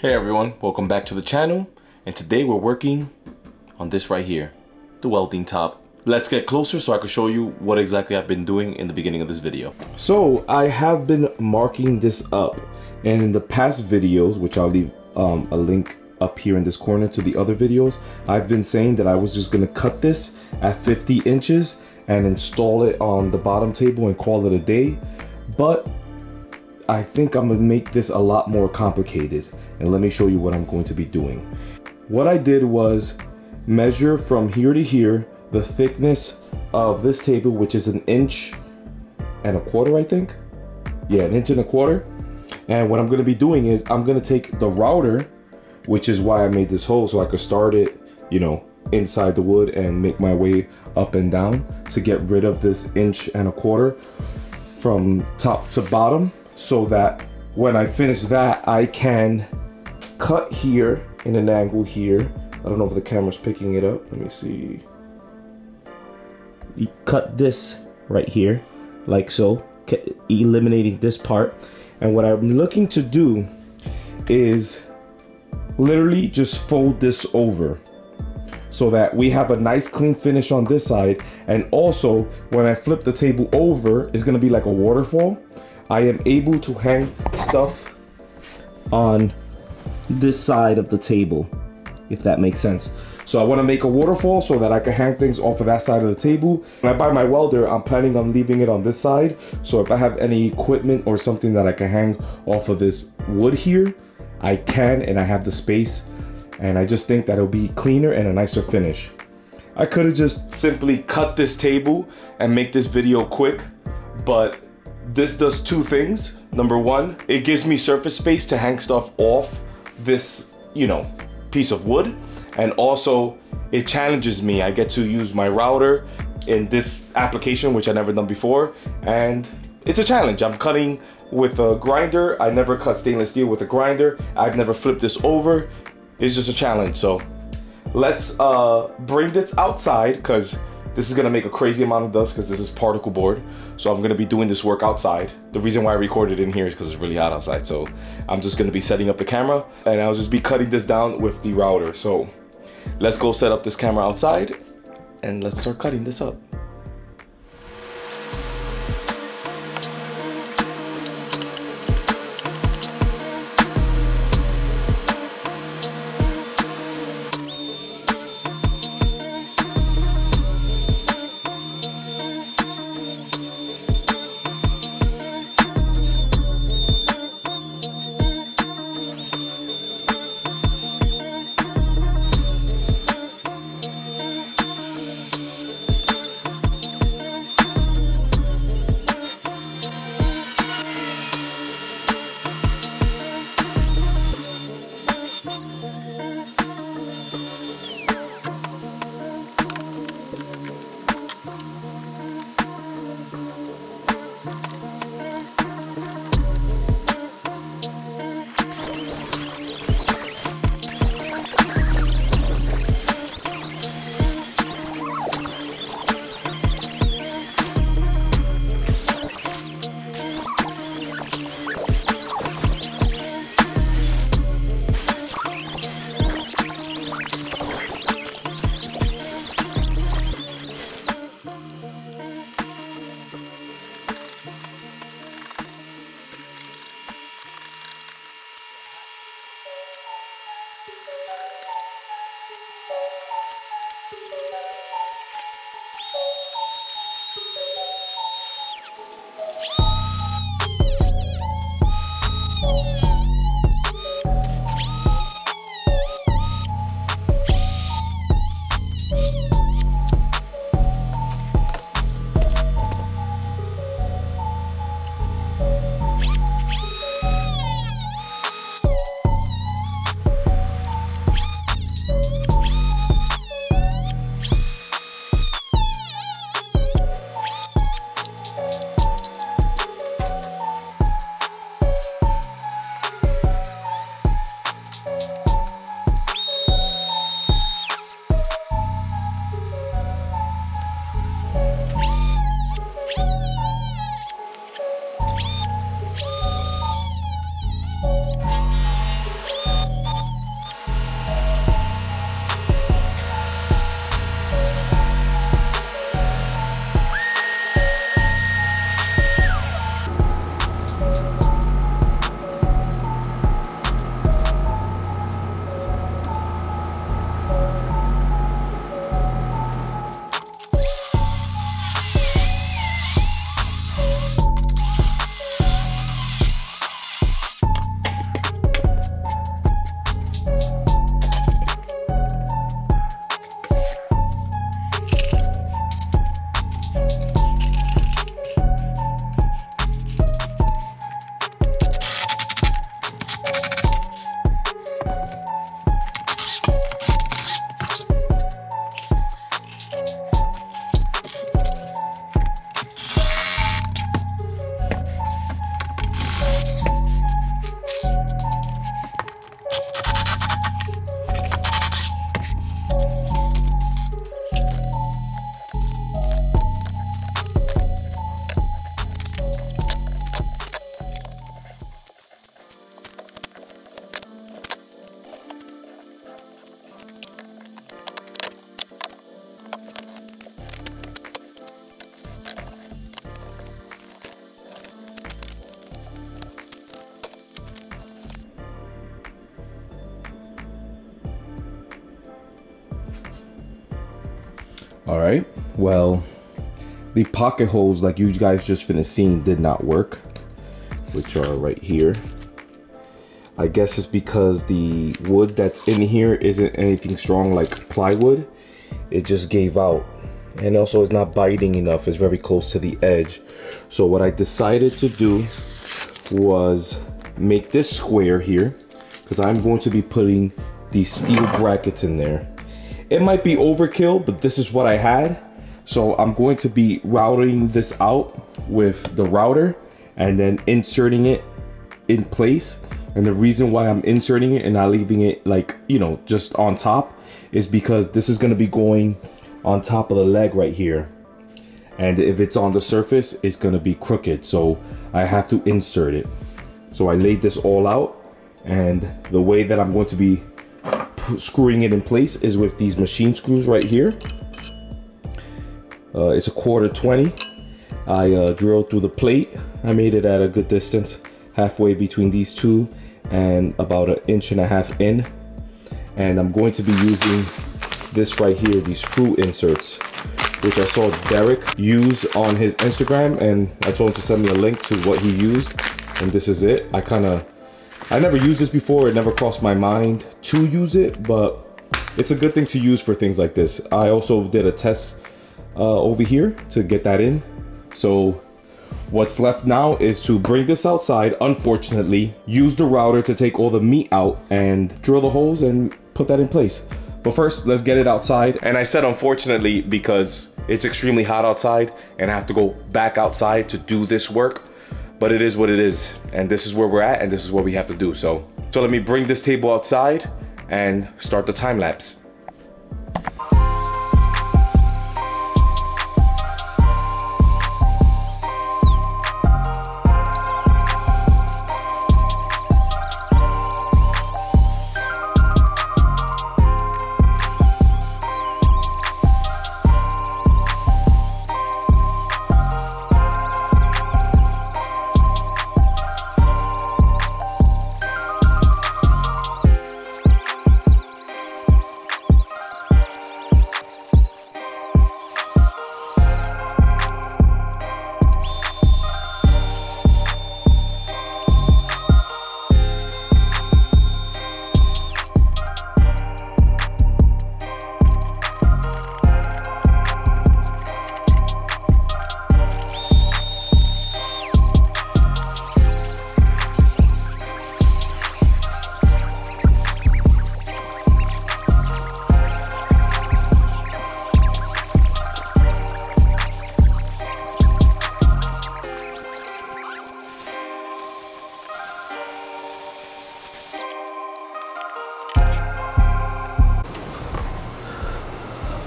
Hey everyone, welcome back to the channel, and today we're working on this right here, the welding top. Let's get closer so I can show you what exactly I've been doing in the beginning of this video. So I have been marking this up, and in the past videos, which I'll leave a link up here in this corner to the other videos, I've been saying that I was just gonna cut this at 50 inches and install it on the bottom table and call it a day. But I think I'm gonna make this a lot more complicated, and let me show you what I'm going to be doing. What I did was measure from here to here the thickness of this table, which is 1.25 inches, I think. Yeah, 1.25 inches. And what I'm gonna be doing is I'm gonna take the router, which is why I made this hole, so I could start it, you know, inside the wood and make my way up and down to get rid of this 1.25 inches from top to bottom, so that when I finish that, I can cut here in an angle here. I don't know if the camera's picking it up. Let me see. You cut this right here, like so, eliminating this part. And what I'm looking to do is literally just fold this over so that we have a nice clean finish on this side. And also, when I flip the table over, it's gonna be like a waterfall. I am able to hang stuff on this side of the table, if that makes sense. So I want to make a waterfall so that I can hang things off of that side of the table. When I buy my welder, I'm planning on leaving it on this side, so if I have any equipment or something that I can hang off of this wood here, I can, and I have the space, and I just think that it'll be cleaner and a nicer finish. I could have just simply cut this table and make this video quick, but this does two things. Number one, it gives me surface space to hang stuff off this, you know, piece of wood. And also, it challenges me. I get to use my router in this application, which I never done before. And it's a challenge. I'm cutting with a grinder. I never cut stainless steel with a grinder. I've never flipped this over. It's just a challenge. So let's bring this outside, because this is gonna make a crazy amount of dust because this is particle board. So I'm gonna be doing this work outside. The reason why I recorded in here is because it's really hot outside. So I'm just gonna be setting up the camera, and I'll just be cutting this down with the router. So let's go set up this camera outside and let's start cutting this up. All right, well, the pocket holes like you guys just finished seeing did not work, which are right here. I guess it's because the wood that's in here isn't anything strong like plywood. It just gave out. And also it's not biting enough, it's very close to the edge. So what I decided to do was make this square here, because I'm going to be putting these steel brackets in there. It might be overkill, but this is what I had. So I'm going to be routing this out with the router and then inserting it in place. And the reason why I'm inserting it and not leaving it like, you know, just on top is because this is going to be going on top of the leg right here. And if it's on the surface, it's going to be crooked. So I have to insert it. So I laid this all out, and the way that I'm going to be screwing it in place is with these machine screws right here. It's a 1/4 20. I drilled through the plate. I made it at a good distance, halfway between these two and about 1.5 inches in. And I'm going to be using this right here, these screw inserts, which I saw Derek use on his Instagram, and I told him to send me a link to what he used, and this is it. I never used this before. It never crossed my mind to use it, but it's a good thing to use for things like this. I also did a test over here to get that in. So what's left now is to bring this outside, unfortunately, use the router to take all the meat out and drill the holes and put that in place. But first, let's get it outside. And I said unfortunately because it's extremely hot outside and I have to go back outside to do this work. But it is what it is. And this is where we're at, and this is what we have to do. So let me bring this table outside and start the time lapse.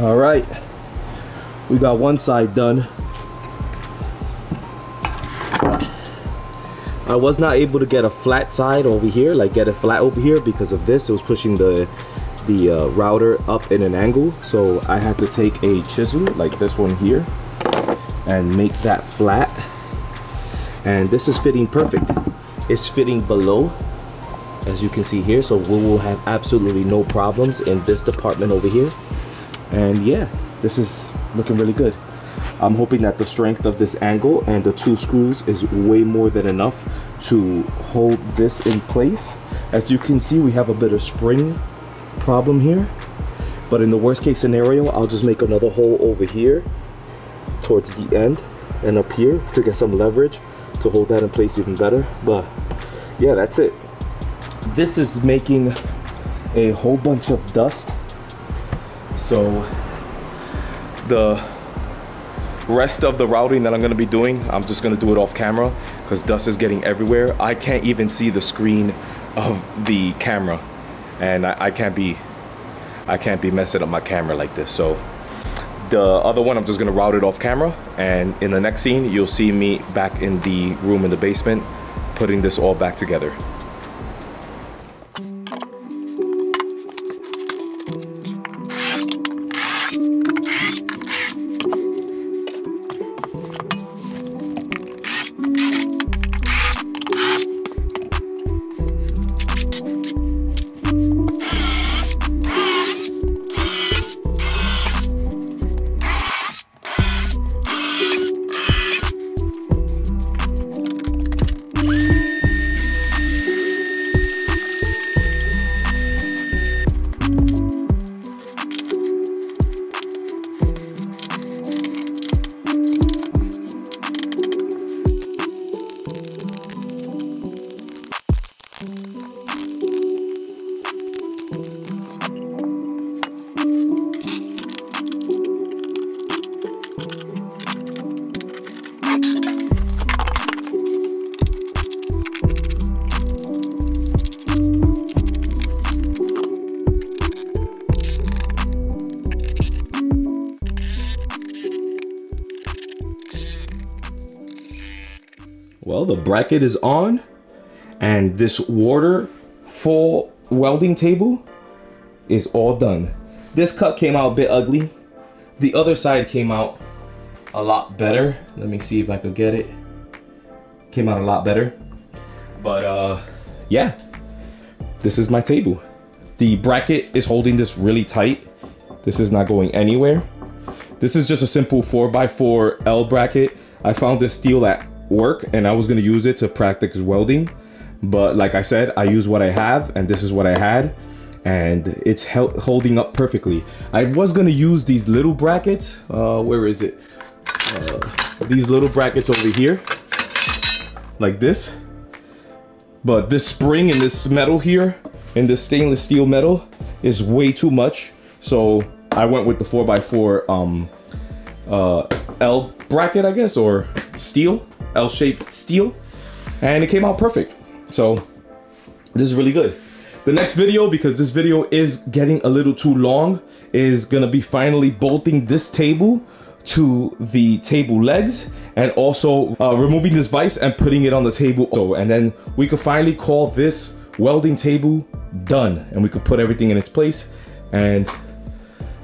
All right, we got one side done. I was not able to get a flat side over here, like get it flat over here because of this. It was pushing the router up in an angle. So I had to take a chisel like this one here and make that flat. And this is fitting perfect. It's fitting below, as you can see here. So we will have absolutely no problems in this department over here. And yeah, this is looking really good. I'm hoping that the strength of this angle and the 2 screws is way more than enough to hold this in place. As you can see, we have a bit of spring problem here, but in the worst case scenario, I'll just make another hole over here towards the end and up here to get some leverage to hold that in place even better. But yeah, that's it. This is making a whole bunch of dust. So the rest of the routing that I'm going to be doing, I'm just going to do it off camera because dust is getting everywhere. I can't even see the screen of the camera, and I can't be messing up my camera like this. So the other one, I'm just going to route it off camera, and in the next scene you'll see me back in the room in the basement putting this all back together. Well, the bracket is on, and this waterfall welding table is all done. This cut came out a bit ugly. The other side came out a lot better. Let me see if I could get it. Came out a lot better. But yeah, this is my table. The bracket is holding this really tight. This is not going anywhere. This is just a simple 4x4 L bracket. I found this steel at work and I was gonna use it to practice welding. But like I said, I use what I have, and this is what I had. And it's holding up perfectly. I was gonna use these little brackets. Where is it? These little brackets over here, like this. But this spring in this metal here, in this stainless steel metal, is way too much. So I went with the 4x4 L bracket, I guess, or steel, L-shaped steel, and it came out perfect. So this is really good. The next video, because this video is getting a little too long, is gonna be finally bolting this table to the table legs, and also removing this vise and putting it on the table. So, and then we could finally call this welding table done, and we could put everything in its place, and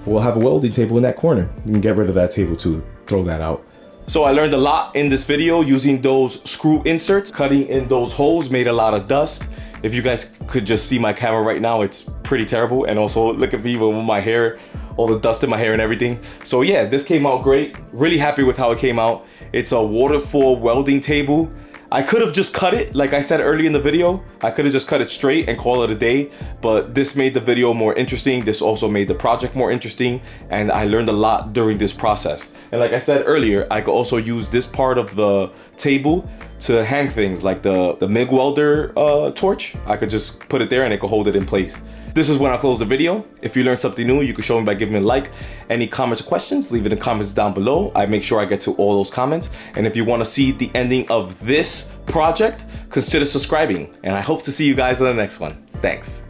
we'll have a welding table in that corner. You can get rid of that table too, throw that out. So I learned a lot in this video using those screw inserts. Cutting in those holes made a lot of dust. If you guys could just see my camera right now, it's pretty terrible. And also look at me with my hair, all the dust in my hair and everything. So yeah, this came out great. Really happy with how it came out. It's a waterfall welding table. I could have just cut it, like I said earlier in the video. I could have just cut it straight and call it a day, but this made the video more interesting. This also made the project more interesting, and I learned a lot during this process. And like I said earlier, I could also use this part of the table to hang things, like the MIG welder torch. I could just put it there and it could hold it in place. This is when I close the video. If you learned something new, you can show me by giving me a like. Any comments or questions, leave it in the comments down below. I make sure I get to all those comments. And if you want to see the ending of this project, consider subscribing. And I hope to see you guys in the next one. Thanks.